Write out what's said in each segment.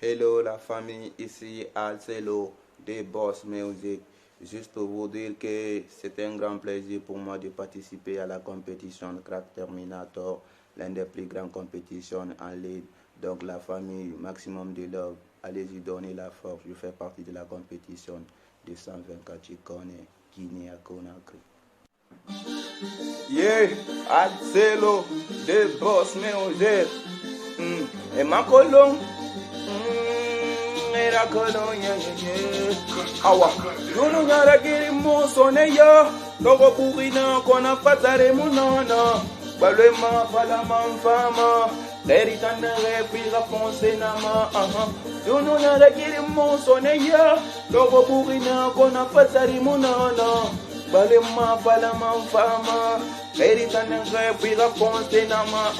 Hello la famille, ici Alcelo de Boss Music. Juste pour vous dire que c'est un grand plaisir pour moi de participer à la compétition Crack Terminator, l'une des plus grandes compétitions en ligne. Donc la famille, maximum de love, allez-y donner la force. Je fais partie de la compétition de 124 Chikone, Guinée à Conakry. Yeah, Alcelo de Boss Music. Et ma colonne. Era kolonya awa dunu nyara giri musone ya logo burina kona fatare munana balwe ma fala manfama leri tandere pira fonse nama dunu nyara giri musone ya logo burina kona fatare munana balwe ma fala manfama leri tandere pira fonse nama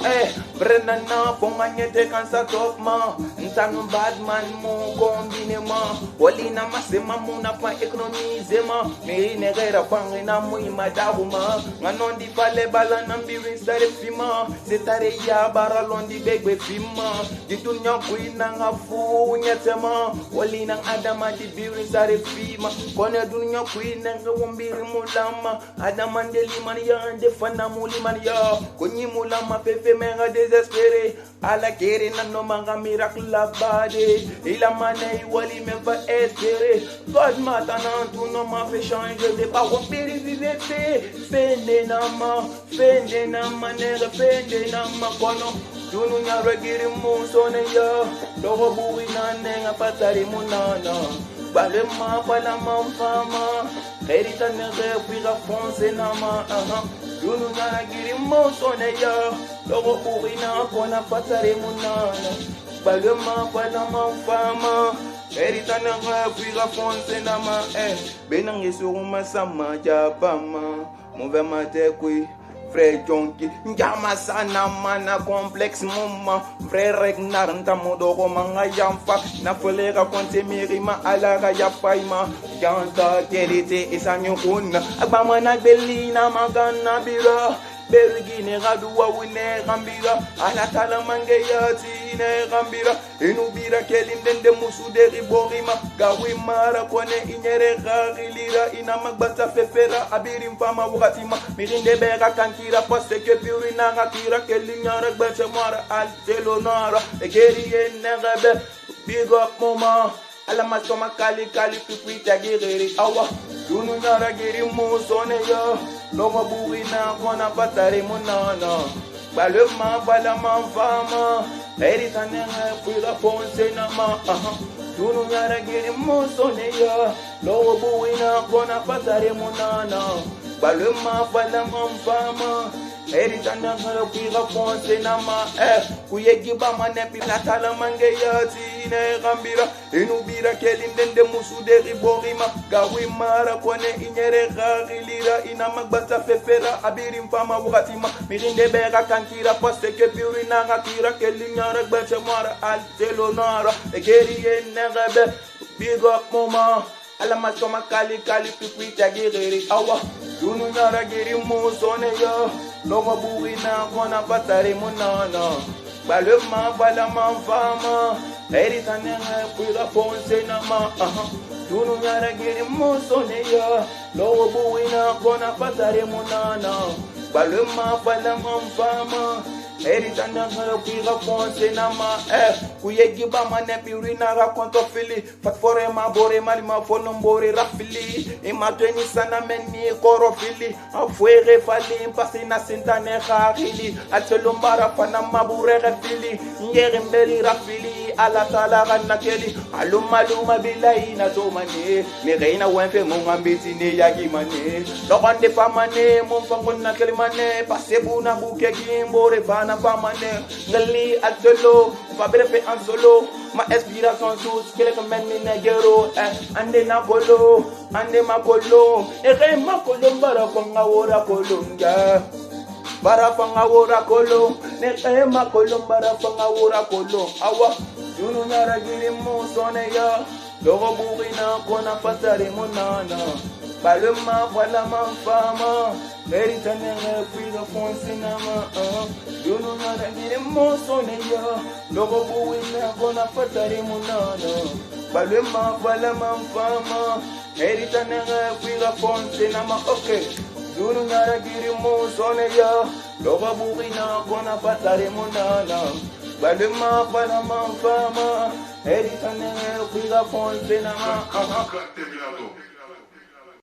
Brenda na ponganyete kansa top ma Ntang badman mo kombine ma Wali na masema muna pa economize ma Meri negera pangi na mo imadahu ma Nganon di pale bala nambirin sare fima Setare ya bara londi begbe fima Di dunya kuina nga fu nyete ma Wali nang adama di birin sare fima Kone dunya kuina nga wombiri mulama Adama ndeli man ya ndefana muli man ya Konyi mulama pepe menga désespéré à la guerre non manga miracle la bade il a mané wali même pas espérer God maintenant tout non m'a fait changer de pas rompre vivre fende nama nere fende nama kono tunu nya regiri mu sone ya dogo buri na nenga patari munana bale ma bala ma fama herita nere pira fonce nama Dunu na giri mosone ya Logo urina kona patare munana Balema pala mafama Erita na rapira fonse nama Benang yesu masama jabama Move mate kui Frère Jonki, Njama sana mana complexe moma Frère Regnar ntamodoro manga yamfa Na folera konte mirima alara ya paima Janta kelite isanyukuna Agbama na belina magana bira Bergine raduwa wine rambira Alatala mange yati ne rambira Inubira kelindende musu deri borima Gawi mara kone inyere garilira Inamagbata fefera abirim fama wakatima Mirinde bera kankira paste ke pirina Rakira kelinyara gbeche mara Alcelo nara Egeri enerebe Big up mama Alama soma kali pipi tagiri awa Dunu nara giri musone yo Logo burina kona patare munana Balema balama fama Erita nenge pira fonse nama Dunu nara giri musone yo Logo burina kona patare munana Balema balama fama Erita nenge pira fonse nama Kuyegi bama nepi latala mange yati ne gambira Inubira kelindende musu deri borima Gawi mara kone inyere garilira Inamagbata fefera abirim fama wakatima Mirinde bera kankira paste ke pirina Rakira kelinyara gbeche mara Alcelo nara Egeri enerebe Big up mama Alama soma kali pipi tagiri awa Dunu nyara giri musone yo Logo burina kona patare munana Balema balama fama Erita nenge pira fonse nama Dunu nyara giri musone ya Logo buina kona patare munana Balema balama fama Erita nenge pira fonse nama Kuyegi bama nepirina rakonto fili Fat fore ma bore mali ma fonombore rafili Ima tweni sana meni koro fili Afuere fali impasi na sintane kharili Alcelo mbara fana mabure refili Nyere mbeli rafili Ala tala gana keli Aluma bilayi na tomane Mireina wenfe mungambiti ne yagi mane Lokande famane Mumfangona keli mane Pasebu na buke gimbore fana famane Ngali Alcelo Fabere fe en solo Ma inspiration tous Kele kemen mi negero Ande na kolo Ande ma kolo Ere ma kolo mbara fanga wora kolonga Bara fanga wora kolo Ere ma kolo mbara fanga wora kolo Awa Dunu nara giri musone ya Logo burina kona patare munana Balema wala manfama Eritanere Frida Fonsinama, you know not a little more son in ya. Logo Buina gonna fatari munano. Balema Balaman Fama, Eritanere Frida Fonsinama, okay. You know not a little more son in ya. Logo Buina gonna fatari munano. Balema Balaman Fama, Eritanere Frida Fonsinama.